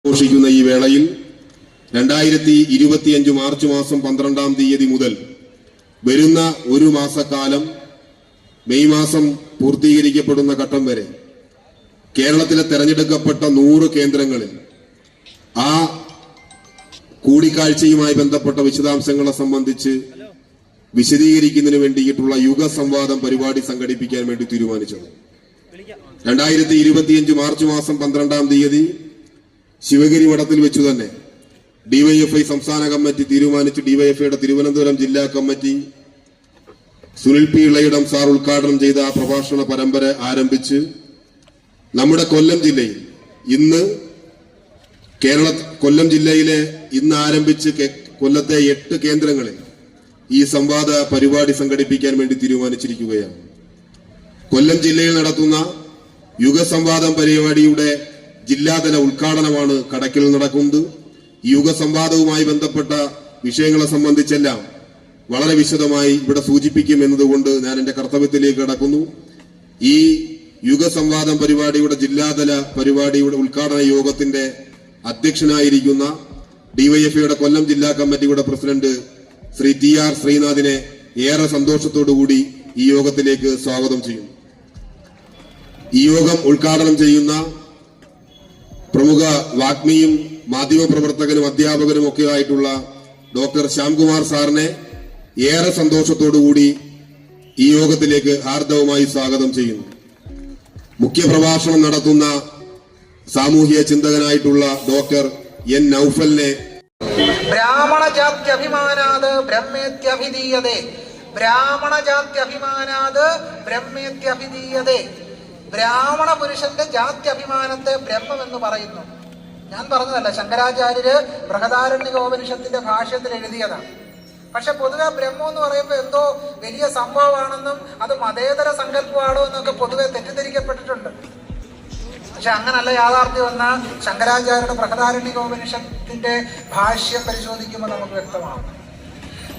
ആഘോഷിക്കുന്ന ഈ വേളയിൽ 2025 മാർച്ച് മാസം 12-ാം തീയതി മുതൽ വരുന്ന ഒരു മാസക്കാലം മെയ് മാസം പൂർത്തീകരിക്കപ്പെടുന്ന ഘട്ടം വരെ കേരളത്തിലെ തെരഞ്ഞെടുക്കപ്പെട്ട 100 കേന്ദ്രങ്ങളിൽ ആ കൂടിക്കാഴ്ചയുമായി ബന്ധപ്പെട്ട വിശദാംശങ്ങളെ സംബന്ധിച്ച് വിശദീകരിക്കുന്നതിന് വേണ്ടിയിട്ടുള്ള യുഗ സംവാദം പരിപാടി സംഘടിപ്പിക്കാൻ വേണ്ടി തീരുമാനിച്ചത്. 2025 മാർച്ച് മാസം 12-ാം തീയതി ശിവഗിരി മഠത്തിൽ വെച്ചു തന്നെ ഡിവൈഎഫ്ഐ സംസ്ഥാന കമ്മിറ്റി തീരുമാനിച്ച് ഡിവൈഎഫ്ഐയുടെ തിരുവനന്തപുരം ജില്ലാ committee Sunil P Ilayidam sir ഉദ്ഘാടനം ചെയ്ത ആ പ്രഭാഷണ പരമ്പര ആരംഭിച്ച് നമ്മുടെ കൊല്ലം ജില്ലയിൽ കൊല്ലം ജില്ലയിലെ ഇന്ന് ആരംഭിച്ച് കൊല്ലത്തെ 8 കേന്ദ്രങ്ങളിൽ ഈ സംവാദ പരിപാടി സംഘടിപ്പിക്കാൻ വേണ്ടി തീരുമാനിച്ചിരിക്കുകയാണ്. കൊല്ലം ജില്ലയിൽ നടത്തുന്ന യുഗസംവാദം പരിപാടിയുടെ ജില്ലാതല ഉദ്ഘാടനമാണ് കടക്കിൽ നടക്കുന്നത്. ഈ യുഗസംവാദവുമായി ബന്ധപ്പെട്ട വിഷയങ്ങളെ സംബന്ധിച്ചെല്ലാം വളരെ വിശദമായി ഇവിടെ സൂചിപ്പിക്കും എന്നതുകൊണ്ട് ഞാൻ എന്റെ കർത്തവ്യത്തിലേക്ക് കടക്കുന്നു. ഈ യുഗസംവാദം പരിപാടിയുടെ ജില്ലാതല പരിപാടിയുടെ ഉദ്ഘാടന യോഗത്തിന്റെ അധ്യക്ഷനായിരിക്കുന്ന ഡിവൈഎഫ്ഐയുടെ കൊല്ലം ജില്ലാ കമ്മിറ്റിയുടെ പ്രസിഡന്റ് ശ്രീ TR ശ്രീനാഥിനെ ഏറെ സന്തോഷത്തോടുകൂടി ഈ യോഗത്തിലേക്ക് സ്വാഗതം ചെയ്യുന്നു. ഈ യോഗം ഉദ്ഘാടനം ചെയ്യുന്ന പ്രമുഖ വാഗ്മിയും മാധ്യമപ്രവർത്തകനും അധ്യാപകനും ഒക്കെ ആയിട്ടുള്ള ഡോക്ടർ ശ്യാംകുമാർ സാറിനെ ഏറെ സന്തോഷത്തോടുകൂടി ഈ യോഗത്തിലേക്ക് ഹാർദവമായി സ്വാഗതം ചെയ്യുന്നു. മുഖ്യപ്രഭാഷണം നടത്തുന്ന സാമൂഹ്യ ചിന്തകനായിട്ടുള്ള ഡോക്ടർ N നൌഫലിനെ ബ്രാഹ്മണ ജാത്യഭിമാനാത് ബ്രഹ്മേത്യഭിധീയതേ ബ്രാഹ്മണ ജാത്യഭിമാനാത് ബ്രഹ്മേത്യഭിധീയതേ ബ്രാഹ്മണ പുരുഷന്റെ ജാത്യഭിമാനത്തെ ബ്രഹ്മമെന്ന് പറയുന്നു. ഞാൻ പറഞ്ഞതല്ല, ശങ്കരാചാര്യര് ബൃഹദാരണ്യകോപനിഷത്തിന്റെ ഭാഷ്യത്തിൽ എഴുതിയതാണ്. പക്ഷെ പൊതുവെ ബ്രഹ്മം എന്ന് പറയുമ്പോൾ എന്തോ വലിയ സംഭവമാണെന്നും അത് മതേതര സങ്കല്പമാണോ എന്നൊക്കെ പൊതുവെ തെറ്റിദ്ധരിക്കപ്പെട്ടിട്ടുണ്ട്. പക്ഷെ അങ്ങനല്ല യാഥാർത്ഥ്യം എന്ന ശങ്കരാചാര്യരുടെ ബൃഹദാരണ്യകോപനിഷത്തിന്റെ ഭാഷ്യം പരിശോധിക്കുമ്പോൾ നമുക്ക് വ്യക്തമാകും.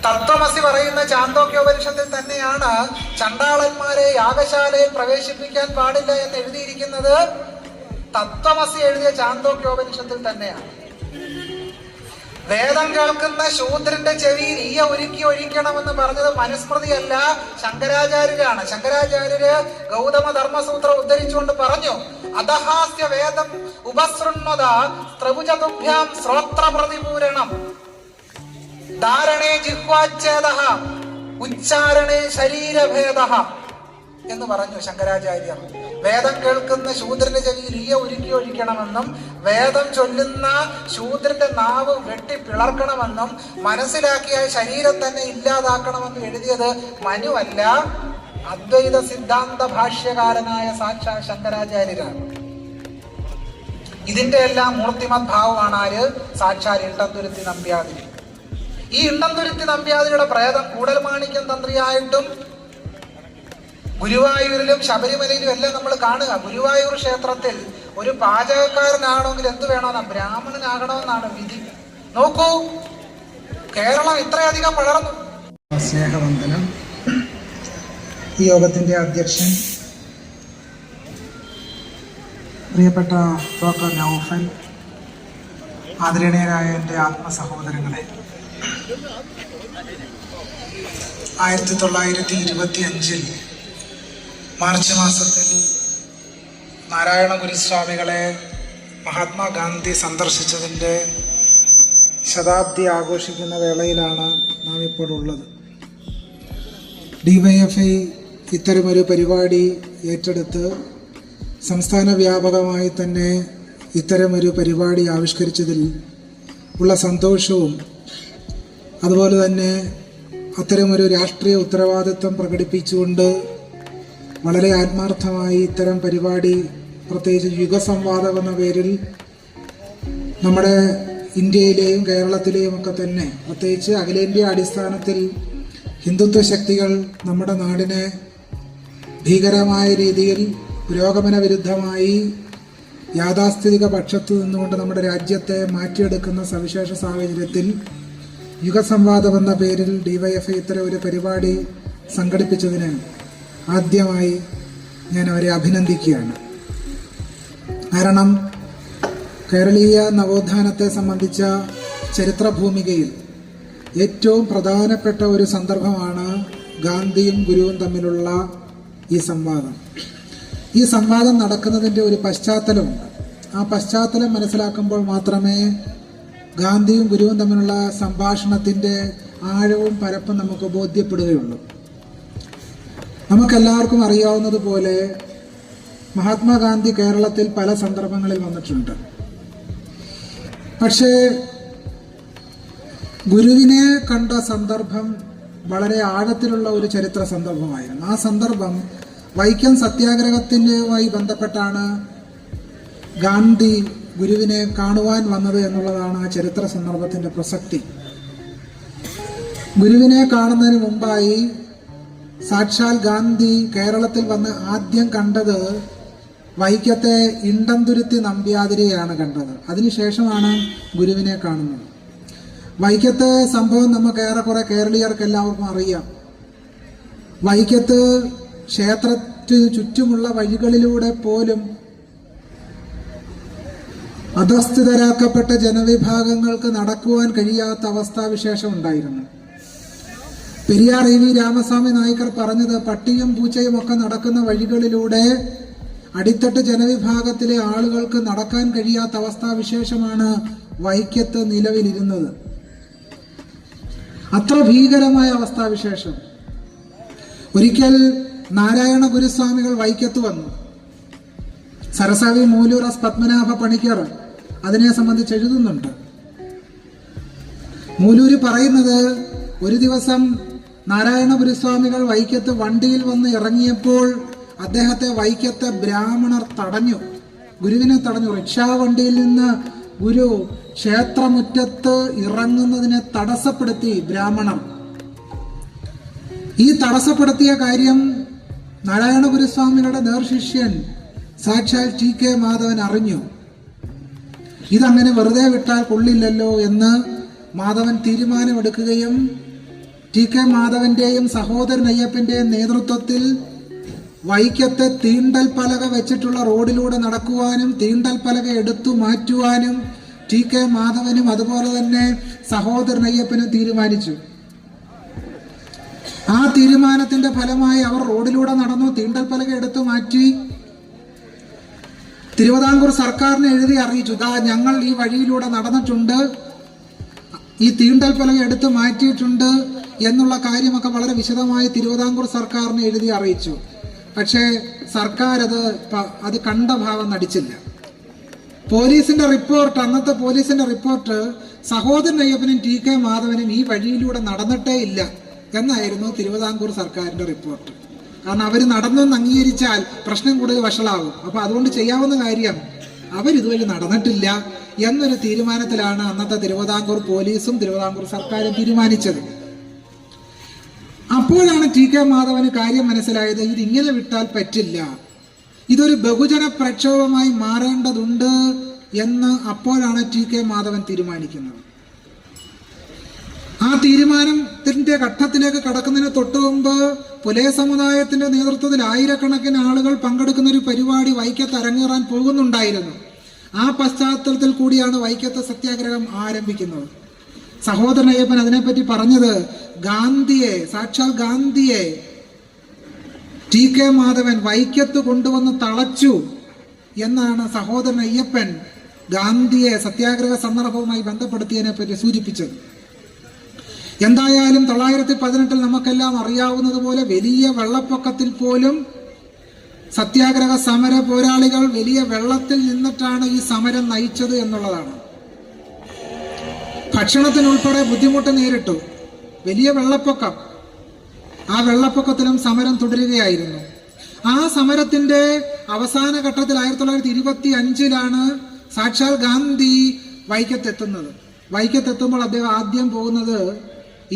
തത്വമസി പറയുന്ന ചാന്തോക്യോപനിഷത്തിൽ തന്നെയാണ് ചണ്ടാളന്മാരെ യാഗശാലയിൽ പ്രവേശിപ്പിക്കാൻ പാടില്ല എന്ന് എഴുതിയിരിക്കുന്നത്. തത്വമസി എഴുതിയ ചാന്തോക്യോപനിഷത്തിൽ തന്നെയാണ്. വേദം കേൾക്കുന്ന ശൂദ്രന്റെ ചെവിയിൽ ഈയ ഉരുക്കി ഒഴിക്കണമെന്ന് പറഞ്ഞത് മനുസ്മൃതിയല്ല, ശങ്കരാചാര്യരാണ്. ശങ്കരാചാര്യര് ഗൗതമ ധർമ്മസൂത്രം ഉദ്ധരിച്ചുകൊണ്ട് പറഞ്ഞു, അധഹാസ്യ വേദം ഉപസൃണ്വത സ്ത്രവുചതുഭ്യാം ശ്രോത്ര പ്രതിപൂരണം ധാരണേ ജിഹ്വാച്ഛേദ ഉച്ചാരണേ ശരീരഭേദ എന്ന് പറഞ്ഞു ശങ്കരാചാര്യർ. വേദം കേൾക്കുന്ന ശൂദ്രന്റെ ചെവിയിൽ ഈയ ഉരുക്കി ഒഴിക്കണമെന്നും വേദം ചൊല്ലുന്ന ശൂദ്രന്റെ നാവ് വെട്ടി പിളർക്കണമെന്നും മനസ്സിലാക്കിയ ശരീരം തന്നെ ഇല്ലാതാക്കണമെന്നും എഴുതിയത് മനുവല്ല, അദ്വൈത സിദ്ധാന്ത ഭാഷ്യകാരനായ സാക്ഷാ ശങ്കരാചാര്യരാണ്. ഇതിന്റെ എല്ലാം മൂർത്തിമത് ഭാവമാണ് ആര്? സാക്ഷാൽ ഇണ്ടംതുരുത്തി നമ്പ്യാതിരി. ഈ ഇണ്ടംതുരുത്തി നമ്പ്യാതിരിയുടെ പ്രേതം കൂടൽമാണിക്യം തന്ത്രിയായിട്ടും ഗുരുവായൂരിലും ശബരിമലയിലും എല്ലാം നമ്മൾ കാണുക. ഗുരുവായൂർ ക്ഷേത്രത്തിൽ ഒരു പാചകക്കാരനാണെങ്കിൽ എന്ത് വേണമെന്നാ? ബ്രാഹ്മണനാകണമെന്നാണ് വിധി. നോക്കൂ, കേരളം ഇത്രയധികം വളർന്നു. സ്നേഹവന്ദനം. ഈ യോഗത്തിന്റെ അധ്യക്ഷൻ പ്രിയപ്പെട്ട ഡോക്ടർ നൌഫൽ, ആദരണീയരായ എൻ്റെ ആത്മസഹോദരങ്ങളെ, 1925 മാർച്ച് മാസത്തിൽ നാരായണ ഗുരുസ്വാമികളെ മഹാത്മാഗാന്ധി സന്ദർശിച്ചതിൻ്റെ ശതാബ്ദി ആഘോഷിക്കുന്ന വേളയിലാണ് നാം ഇപ്പോൾ ഉള്ളത്. ഡിവൈഎഫ്ഐ ഇത്തരമൊരു പരിപാടി ഏറ്റെടുത്ത് സംസ്ഥാന വ്യാപകമായി തന്നെ ഇത്തരമൊരു പരിപാടി ആവിഷ്കരിച്ചതിൽ ഉള്ള സന്തോഷവും അതുപോലെ തന്നെ അത്തരമൊരു രാഷ്ട്രീയ ഉത്തരവാദിത്വം പ്രകടിപ്പിച്ചുകൊണ്ട് വളരെ ആത്മാർത്ഥമായി ഇത്തരം പരിപാടി, പ്രത്യേകിച്ച് യുഗസംവാദം എന്ന പേരിൽ നമ്മുടെ ഇന്ത്യയിലെയും കേരളത്തിലെയും ഒക്കെ തന്നെ പ്രത്യേകിച്ച് അഖിലേന്ത്യാ അടിസ്ഥാനത്തിൽ ഹിന്ദുത്വ ശക്തികൾ നമ്മുടെ നാടിനെ ഭീകരമായ രീതിയിൽ പുരോഗമന വിരുദ്ധമായി യാഥാസ്ഥിതിക പക്ഷത്ത് നിന്നുകൊണ്ട് നമ്മുടെ രാജ്യത്തെ മാറ്റിയെടുക്കുന്ന സവിശേഷ സാഹചര്യത്തിൽ യുഗസംവാദം എന്ന പേരിൽ ഡിവൈഎഫ്ഐ ഇത്തരം ഒരു പരിപാടി സംഘടിപ്പിച്ചതിന് ആദ്യമായി ഞാൻ അവരെ അഭിനന്ദിക്കുകയാണ്. കാരണം കേരളീയ നവോത്ഥാനത്തെ സംബന്ധിച്ച ചരിത്ര ഭൂമികയിൽ ഏറ്റവും പ്രധാനപ്പെട്ട ഒരു സന്ദർഭമാണ് ഗാന്ധിയും ഗുരുവും തമ്മിലുള്ള ഈ സംവാദം. ഈ സംവാദം നടക്കുന്നതിൻ്റെ ഒരു പശ്ചാത്തലമുണ്ട്. ആ പശ്ചാത്തലം മനസ്സിലാക്കുമ്പോൾ മാത്രമേ ഗാന്ധിയും ഗുരുവും തമ്മിലുള്ള സംഭാഷണത്തിൻ്റെ ആഴവും പരപ്പും നമുക്ക് ബോധ്യപ്പെടുകയുള്ളൂ. നമുക്കെല്ലാവർക്കും അറിയാവുന്നതുപോലെ മഹാത്മാഗാന്ധി കേരളത്തിൽ പല സന്ദർഭങ്ങളിൽ വന്നിട്ടുണ്ട്. പക്ഷേ ഗുരുവിനെ കണ്ട സന്ദർഭം വളരെ ആഴത്തിലുള്ള ഒരു ചരിത്ര സന്ദർഭമായിരുന്നു. ആ സന്ദർഭം വൈക്കം സത്യാഗ്രഹത്തിൻ്റെയുമായി ബന്ധപ്പെട്ടാണ് ഗാന്ധി ഗുരുവിനെ കാണുവാൻ വന്നത് എന്നുള്ളതാണ് ആ ചരിത്ര സന്ദർഭത്തിൻ്റെ പ്രസക്തി. ഗുരുവിനെ കാണുന്നതിന് മുമ്പായി സാക്ഷാൽ ഗാന്ധി കേരളത്തിൽ വന്ന് ആദ്യം കണ്ടത് വൈക്കത്തെ ഇണ്ടംതുരുത്തി നമ്പ്യാതിരിയെയാണ് കണ്ടത്. അതിനുശേഷമാണ് ഗുരുവിനെ കാണുന്നത്. വൈക്കത്തെ സംഭവം നമുക്ക് ഏറെക്കുറെ കേരളീയർക്ക് എല്ലാവർക്കും അറിയാം. വൈക്കത്ത് ക്ഷേത്രത്തിന് ചുറ്റുമുള്ള വഴികളിലൂടെ പോലും അധസ്ഥിതരാക്കപ്പെട്ട ജനവിഭാഗങ്ങൾക്ക് നടക്കുവാൻ കഴിയാത്ത അവസ്ഥാവിശേഷം ഉണ്ടായിരുന്നു. പെരിയാർ ഇ വി രാമസ്വാമി നായ്ക്കർ പറഞ്ഞത്, പട്ടിയും പൂച്ചയും ഒക്കെ നടക്കുന്ന വഴികളിലൂടെ അടിത്തട്ട് ജനവിഭാഗത്തിലെ ആളുകൾക്ക് നടക്കാൻ കഴിയാത്ത അവസ്ഥാവിശേഷമാണ് വൈക്കത്ത് നിലവിലിരുന്നത്. അത്ര ഭീകരമായ അവസ്ഥാവിശേഷം. ഒരിക്കൽ നാരായണ ഗുരുസ്വാമികൾ വൈക്കത്ത് വന്നു. സരസവി മൂലൂർ എസ് പത്മനാഭ പണിക്കർ അതിനെ സംബന്ധിച്ച് എഴുതുന്നുണ്ട്. മൂലൂര് പറയുന്നത്, ഒരു ദിവസം നാരായണ ഗുരുസ്വാമികൾ വൈക്കത്ത് വണ്ടിയിൽ വന്ന് ഇറങ്ങിയപ്പോൾ അദ്ദേഹത്തെ വൈക്കത്തെ ബ്രാഹ്മണർ തടഞ്ഞു, ഗുരുവിനെ തടഞ്ഞു. റിക്ഷാ വണ്ടിയിൽ നിന്ന് ഗുരു ക്ഷേത്രമുറ്റത്ത് ഇറങ്ങുന്നതിനെ തടസ്സപ്പെടുത്തി ബ്രാഹ്മണർ. ഈ തടസ്സപ്പെടുത്തിയ കാര്യം നാരായണ ഗുരുസ്വാമികളുടെ നേർശിഷ്യൻ സാക്ഷാൽ ടി കെ മാധവൻ അറിഞ്ഞു. ഇതങ്ങനെ വെറുതെ വിട്ടാൽ കൊള്ളില്ലല്ലോ എന്ന് മാധവൻ തീരുമാനമെടുക്കുകയും ടി കെ മാധവന്റെയും സഹോദരൻ അയ്യപ്പന്റെയും നേതൃത്വത്തിൽ വൈക്കത്തെ തീണ്ടൽ പലക വെച്ചിട്ടുള്ള റോഡിലൂടെ നടക്കുവാനും തീണ്ടൽ പലക എടുത്തു മാറ്റുവാനും ടി കെ മാധവനും അതുപോലെ തന്നെ സഹോദരൻ അയ്യപ്പനും തീരുമാനിച്ചു. ആ തീരുമാനത്തിന്റെ ഫലമായി അവർ റോഡിലൂടെ നടന്നു, തീണ്ടൽ പലക എടുത്തു മാറ്റി. തിരുവിതാംകൂർ സർക്കാരിനെ എഴുതി അറിയിച്ചു, ഞങ്ങൾ ഈ വഴിയിലൂടെ നടന്നിട്ടുണ്ട്, ഈ തീണ്ടൽ പലക എടുത്ത് മാറ്റിയിട്ടുണ്ട് എന്നുള്ള കാര്യമൊക്കെ വളരെ വിശദമായി തിരുവിതാംകൂർ സർക്കാരിനെ എഴുതി അറിയിച്ചു. പക്ഷേ സർക്കാർ അത് കണ്ട ഭാവം നടിച്ചില്ല. പോലീസിന്റെ റിപ്പോർട്ട്, അന്നത്തെ പോലീസിന്റെ റിപ്പോർട്ട്, സഹോദരൻ അയ്യപ്പനും ടി കെ മാധവനും ഈ വഴിയിലൂടെ നടന്നിട്ടേ ഇല്ല എന്നായിരുന്നു തിരുവിതാംകൂർ സർക്കാരിന്റെ റിപ്പോർട്ട്. കാരണം അവർ നടന്നെന്ന് അംഗീകരിച്ചാൽ പ്രശ്നം കൂടുതൽ വഷളാവും. അപ്പൊ അതുകൊണ്ട് ചെയ്യാവുന്ന കാര്യം അവരിതുവഴി നടന്നിട്ടില്ല എന്നൊരു തീരുമാനത്തിലാണ് അന്നത്തെ തിരുവിതാംകൂർ പോലീസും തിരുവിതാംകൂർ സർക്കാരും തീരുമാനിച്ചത്. അപ്പോഴാണ് ടി കെ മാധവന് കാര്യം മനസ്സിലായത്, ഇതിങ്ങനെ വിട്ടാൽ പറ്റില്ല, ഇതൊരു ബഹുജന പ്രക്ഷോഭമായി മാറേണ്ടതുണ്ട് എന്ന് അപ്പോഴാണ് ടി കെ മാധവൻ തീരുമാനിക്കുന്നത്. ആ തീരുമാനത്തിന്റെ ഘട്ടത്തിലേക്ക് കടക്കുന്നതിന് തൊട്ടു മുമ്പ് പുലയ സമുദായത്തിന്റെ നേതൃത്വത്തിൽ ആയിരക്കണക്കിന് ആളുകൾ പങ്കെടുക്കുന്ന ഒരു പരിപാടി വൈക്കത്ത് അരങ്ങേറാൻ പോകുന്നുണ്ടായിരുന്നു. ആ പശ്ചാത്തലത്തിൽ കൂടിയാണ് വൈക്കത്തെ സത്യാഗ്രഹം ആരംഭിക്കുന്നത്. സഹോദരൻ അയ്യപ്പൻ അതിനെപ്പറ്റി പറഞ്ഞത്, ഗാന്ധിയെ, സാക്ഷാൽ ഗാന്ധിയെ ടി കെ മാധവൻ വൈക്കത്ത് കൊണ്ടുവന്ന് തളച്ചു എന്നാണ് സഹോദരൻ അയ്യപ്പൻ ഗാന്ധിയെ സത്യാഗ്രഹ സന്ദർഭവുമായി ബന്ധപ്പെടുത്തിയതിനെ പറ്റി സൂചിപ്പിച്ചത്. എന്തായാലും 1918 നമുക്കെല്ലാം അറിയാവുന്നതുപോലെ വലിയ വെള്ളപ്പൊക്കത്തിൽ പോലും സത്യാഗ്രഹ സമര പോരാളികൾ വലിയ വെള്ളത്തിൽ നിന്നിട്ടാണ് ഈ സമരം നയിച്ചത് എന്നുള്ളതാണ്. ഭക്ഷണത്തിനുൾപ്പെടെ ബുദ്ധിമുട്ട് നേരിട്ടു. വലിയ വെള്ളപ്പൊക്കം, ആ വെള്ളപ്പൊക്കത്തിലും സമരം തുടരുകയായിരുന്നു. ആ സമരത്തിന്റെ അവസാന ഘട്ടത്തിൽ 1925 സാക്ഷാൽ ഗാന്ധി വൈക്കത്തെത്തുന്നത്. വൈക്കത്തെത്തുമ്പോൾ അദ്ദേഹം ആദ്യം പോകുന്നത്,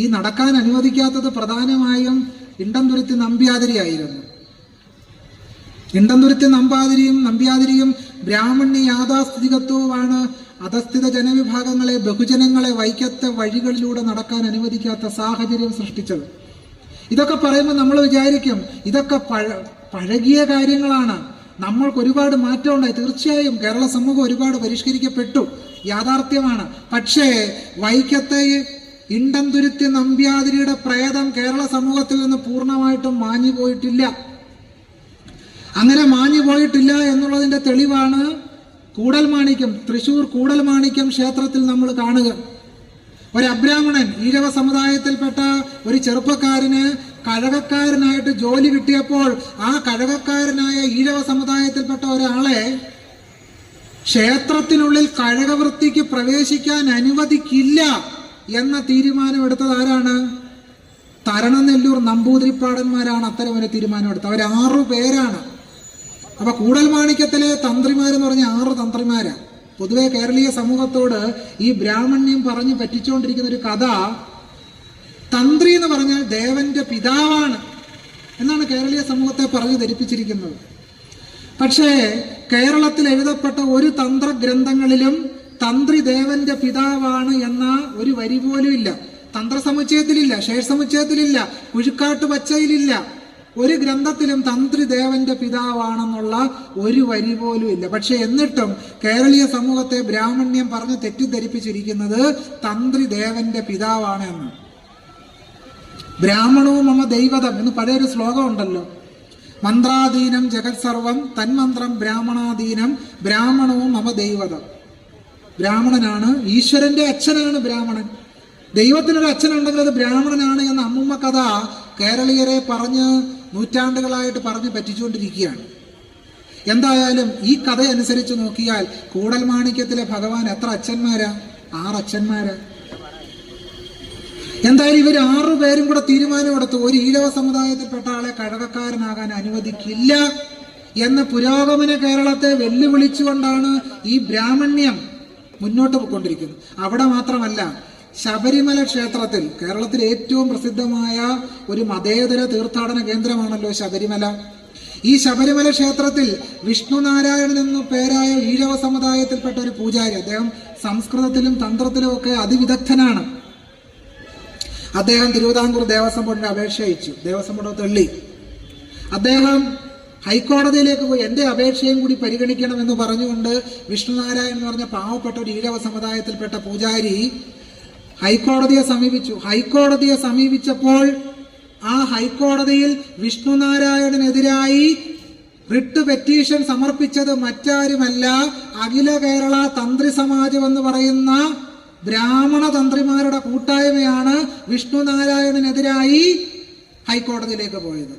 ഈ നടക്കാൻ അനുവദിക്കാത്തത് പ്രധാനമായും ഇണ്ടംതുരുത്തി നമ്പ്യാതിരിയായിരുന്നു. ഇണ്ടംതുരുത്തി നമ്പ്യാതിരിയും ബ്രാഹ്മണ്യ യാഥാസ്ഥിതികത്വവുമാണ് അധസ്ഥിത ജനവിഭാഗങ്ങളെ, ബഹുജനങ്ങളെ വൈക്കത്തെ വഴികളിലൂടെ നടക്കാൻ അനുവദിക്കാത്ത സാഹചര്യം സൃഷ്ടിച്ചത്. ഇതൊക്കെ പറയുമ്പോൾ നമ്മൾ വിചാരിക്കും ഇതൊക്കെ പഴകിയ കാര്യങ്ങളാണ്, നമ്മൾക്ക് ഒരുപാട് മാറ്റമുണ്ടായി. തീർച്ചയായും കേരള സമൂഹം ഒരുപാട് പരിഷ്കരിക്കപ്പെട്ടു, യാഥാർത്ഥ്യമാണ്. പക്ഷേ വൈക്കത്തെ ഇണ്ടംതുരുത്തി നമ്പ്യാതിരിയുടെ പ്രേതം കേരള സമൂഹത്തിൽ നിന്ന് പൂർണ്ണമായിട്ടും മാഞ്ഞു പോയിട്ടില്ല. അങ്ങനെ മാഞ്ഞു പോയിട്ടില്ല എന്നുള്ളതിന്റെ തെളിവാണ് കൂടൽമാണിക്യം, തൃശൂർ കൂടൽമാണിക്യം ക്ഷേത്രത്തിൽ നമ്മൾ കാണുക. ഒരു അബ്രാഹ്മണൻ, ഈഴവ സമുദായത്തിൽപ്പെട്ട ഒരു ചെറുപ്പക്കാരന് കഴകക്കാരനായിട്ട് ജോലി കിട്ടിയപ്പോൾ ആ കഴകക്കാരനായ ഈഴവ സമുദായത്തിൽപ്പെട്ട ഒരാളെ ക്ഷേത്രത്തിനുള്ളിൽ കഴകവൃത്തിക്ക് പ്രവേശിക്കാൻ അനുവദിക്കില്ല എന്ന തീരുമാനമെടുത്തത് ആരാണ്? തരണനെല്ലൂർ നമ്പൂതിരിപ്പാടന്മാരാണ് അത്തരമൊരു തീരുമാനമെടുത്തത്. അവർ 6 പേരാണ്. അപ്പൊ കൂടൽമാണിക്യത്തിലെ തന്ത്രിമാരെന്ന് പറഞ്ഞ 6 തന്ത്രിമാരാണ്. പൊതുവെ കേരളീയ സമൂഹത്തോട് ഈ ബ്രാഹ്മണ്യം പറഞ്ഞ് പറ്റിച്ചുകൊണ്ടിരിക്കുന്ന ഒരു കഥ, തന്ത്രി എന്ന് പറഞ്ഞാൽ ദേവന്റെ പിതാവാണ് എന്നാണ് കേരളീയ സമൂഹത്തെ പറഞ്ഞു ധരിപ്പിച്ചിരിക്കുന്നത്. പക്ഷേ കേരളത്തിൽ എഴുതപ്പെട്ട ഒരു തന്ത്രഗ്രന്ഥങ്ങളിലും തന്ത്രി ദേവന്റെ പിതാവാണ് എന്ന ഒരു വരി പോലും ഇല്ല. തന്ത്രസമുച്ചയത്തിലില്ല, ശേഷസമുച്ചയത്തിലില്ല, കുഴിക്കാട്ട് പച്ചയിലില്ല. ഒരു ഗ്രന്ഥത്തിലും തന്ത്രി ദേവന്റെ പിതാവാണെന്നുള്ള ഒരു വരി പോലും ഇല്ല. പക്ഷെ എന്നിട്ടും കേരളീയ സമൂഹത്തെ ബ്രാഹ്മണ്യം പറഞ്ഞ് തെറ്റിദ്ധരിപ്പിച്ചിരിക്കുന്നത് തന്ത്രി ദേവന്റെ പിതാവാണ് എന്ന്. ബ്രാഹ്മണവും മമ ദൈവതം എന്ന് പഴയൊരു ശ്ലോകം ഉണ്ടല്ലോ. മന്ത്രാധീനം ജഗത് സർവം തന്മന്ത്രം ബ്രാഹ്മണാധീനം ബ്രാഹ്മണവും മമ ദൈവതം. ബ്രാഹ്മണനാണ്, ഈശ്വരന്റെ അച്ഛനാണ് ബ്രാഹ്മണൻ. ദൈവത്തിനൊരു അച്ഛനുണ്ടെങ്കിൽ അത് ബ്രാഹ്മണനാണ് എന്ന അമ്മൂമ്മ കഥ കേരളീയരെ പറഞ്ഞ് നൂറ്റാണ്ടുകളായിട്ട് പറഞ്ഞ് പറ്റിച്ചുകൊണ്ടിരിക്കുകയാണ്. എന്തായാലും ഈ കഥ അനുസരിച്ച് നോക്കിയാൽ കൂടൽമാണിക്യത്തിലെ ഭഗവാൻ എത്ര അച്ഛന്മാരാ? 6 അച്ഛന്മാരാ. എന്തായാലും ഇവർ 6 പേരും കൂടെ തീരുമാനമെടുത്തു, ഒരു ഈഴവ സമുദായത്തിൽപ്പെട്ട ആളെ കഴകക്കാരനാകാൻ അനുവദിക്കില്ല എന്ന പുരോഗമന കേരളത്തെ വെല്ലുവിളിച്ചുകൊണ്ടാണ് ഈ ബ്രാഹ്മണ്യം മുന്നോട്ട് പോയിക്കൊണ്ടിരിക്കുന്നത്. അവിടെ മാത്രമല്ല, ശബരിമല ക്ഷേത്രത്തിൽ, കേരളത്തിലെ ഏറ്റവും പ്രസിദ്ധമായ ഒരു മതേതര തീർത്ഥാടന കേന്ദ്രമാണല്ലോ ശബരിമല. ഈ ശബരിമല ക്ഷേത്രത്തിൽ വിഷ്ണുനാരായണൻ എന്ന പേരായ ഈഴവ സമുദായത്തിൽപ്പെട്ട ഒരു പൂജാരി, അദ്ദേഹം സംസ്കൃതത്തിലും തന്ത്രത്തിലും ഒക്കെ അതിവിദഗ്ധനാണ്. അദ്ദേഹം തിരുവിതാംകൂർ ദേവസ്വം ബോർഡിന് അപേക്ഷ അയച്ചു. ദേവസ്വം ബോർഡ് തള്ളി. അദ്ദേഹം ഹൈക്കോടതിയിലേക്ക് പോയി എന്റെ അപേക്ഷയും കൂടി പരിഗണിക്കണമെന്ന് പറഞ്ഞുകൊണ്ട് വിഷ്ണുനാരായണൻ എന്ന് പറഞ്ഞ പാവപ്പെട്ട ഒരു ഈഴവ സമുദായത്തിൽപ്പെട്ട പൂജാരി ഹൈക്കോടതിയെ സമീപിച്ചു. ഹൈക്കോടതിയെ സമീപിച്ചപ്പോൾ ആ ഹൈക്കോടതിയിൽ വിഷ്ണുനാരായണനെതിരായി റിട്ട് പെറ്റീഷൻ സമർപ്പിച്ചത് മറ്റാരുമല്ല, അഖില കേരള തന്ത്രി സമാജം എന്ന് പറയുന്ന ബ്രാഹ്മണ തന്ത്രിമാരുടെ കൂട്ടായ്മയാണ് വിഷ്ണുനാരായണനെതിരായി ഹൈക്കോടതിയിലേക്ക് പോയത്.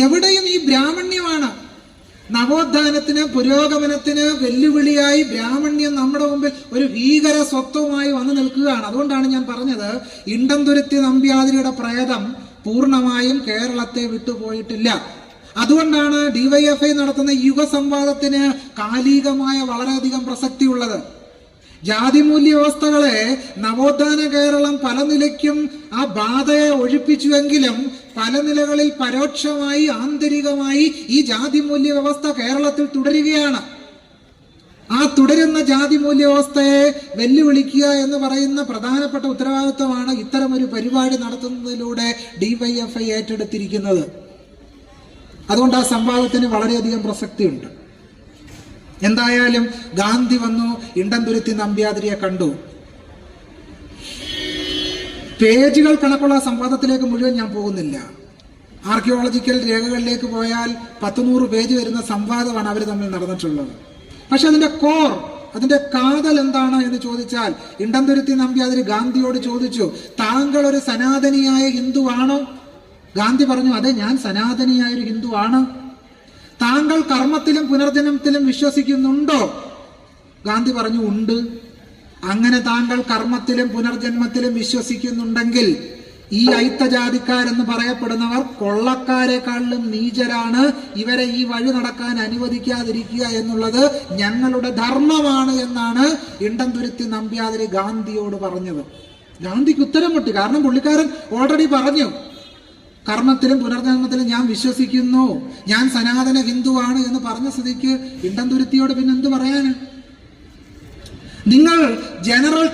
എവിടെയും ഈ ബ്രാഹ്മണ്യമാണ്. നവോത്ഥാനത്തിന്, പുരോഗമനത്തിന് വെല്ലുവിളിയായി ബ്രാഹ്മണ്യം നമ്മുടെ മുമ്പിൽ ഒരു ഭീകര സ്വത്വമായി വന്നു നിൽക്കുകയാണ്. അതുകൊണ്ടാണ് ഞാൻ പറഞ്ഞത്, ഇണ്ടംതുരുത്തി നമ്പ്യാതിരിയുടെ പ്രേതം പൂർണ്ണമായും കേരളത്തെ വിട്ടുപോയിട്ടില്ല. അതുകൊണ്ടാണ് ഡിവൈഎഫ്ഐ നടത്തുന്ന യുഗസംവാദത്തിന് കാലികമായ വളരെയധികം പ്രസക്തിയുള്ളത്. ജാതിമൂല്യ വ്യവസ്ഥകളെ നവോത്ഥാന കേരളം പല നിലയ്ക്കും ആ ബാധയെ ഒഴിപ്പിച്ചുവെങ്കിലും പല നിലകളിൽ പരോക്ഷമായി ആന്തരികമായി ഈ ജാതിമൂല്യ വ്യവസ്ഥ കേരളത്തിൽ തുടരുകയാണ്. ആ തുടരുന്ന ജാതിമൂല്യ വ്യവസ്ഥയെ വെല്ലുവിളിക്കുക എന്ന് പറയുന്ന പ്രധാനപ്പെട്ട ഉത്തരവാദിത്വമാണ് ഇത്തരമൊരു പരിപാടി നടത്തുന്നതിലൂടെ ഡിവൈഎഫ്ഐ ഏറ്റെടുത്തിരിക്കുന്നത്. അതുകൊണ്ട് ആ സംവാദത്തിന് വളരെയധികം പ്രസക്തിയുണ്ട്. എന്തായാലും ഗാന്ധി വന്നു, ഇണ്ടംതുരുത്തി നമ്പ്യാതിരിയെ കണ്ടു. പേജുകൾ കണക്കുള്ള സംവാദത്തിലേക്ക് മുഴുവൻ ഞാൻ പോകുന്നില്ല. ആർക്കിയോളജിക്കൽ രേഖകളിലേക്ക് പോയാൽ 100 പേജ് വരുന്ന സംവാദമാണ് അവർ തമ്മിൽ നടന്നിട്ടുള്ളത്. പക്ഷെ അതിന്റെ കോർ, അതിന്റെ കാതൽ എന്താണ് എന്ന് ചോദിച്ചാൽ, ഇണ്ടംതുരുത്തി നമ്പ്യാതിരി ഗാന്ധിയോട് ചോദിച്ചു, താങ്കൾ ഒരു സനാതനിയായ ഹിന്ദുവാണോ? ഗാന്ധി പറഞ്ഞു, അതെ, ഞാൻ സനാതനിയായ ഒരു ഹിന്ദുവാണ്. താങ്കൾ കർമ്മത്തിലും പുനർജന്മത്തിലും വിശ്വസിക്കുന്നുണ്ടോ? ഗാന്ധി പറഞ്ഞു, ഉണ്ട്. അങ്ങനെ താങ്കൾ കർമ്മത്തിലും പുനർജന്മത്തിലും വിശ്വസിക്കുന്നുണ്ടെങ്കിൽ ഈ അയിത്തജാതിക്കാരെന്ന് പറയപ്പെടുന്നവർ കൊള്ളക്കാരെക്കാളിലും നീചരാണ്. ഇവരെ ഈ വഴി നടക്കാൻ അനുവദിക്കാതിരിക്കുക എന്നുള്ളത് ഞങ്ങളുടെ ധർമ്മമാണ് എന്നാണ് ഇണ്ടംതുരുത്തി നമ്പ്യാതിരി ഗാന്ധിയോട് പറഞ്ഞത്. ഗാന്ധിക്ക് ഉത്തരം മുട്ടി. കാരണം പുള്ളിക്കാരൻ ഓൾറെഡി പറഞ്ഞു, കർമ്മത്തിലും പുനർജന്മത്തിലും ഞാൻ വിശ്വസിക്കുന്നു, ഞാൻ സനാതന ഹിന്ദുവാണ് എന്ന് പറഞ്ഞ സ്ഥിതിക്ക് ഇണ്ടംതുരുത്തിയോട് പിന്നെ എന്ത് പറയാന്? നിങ്ങൾ ജനറൽ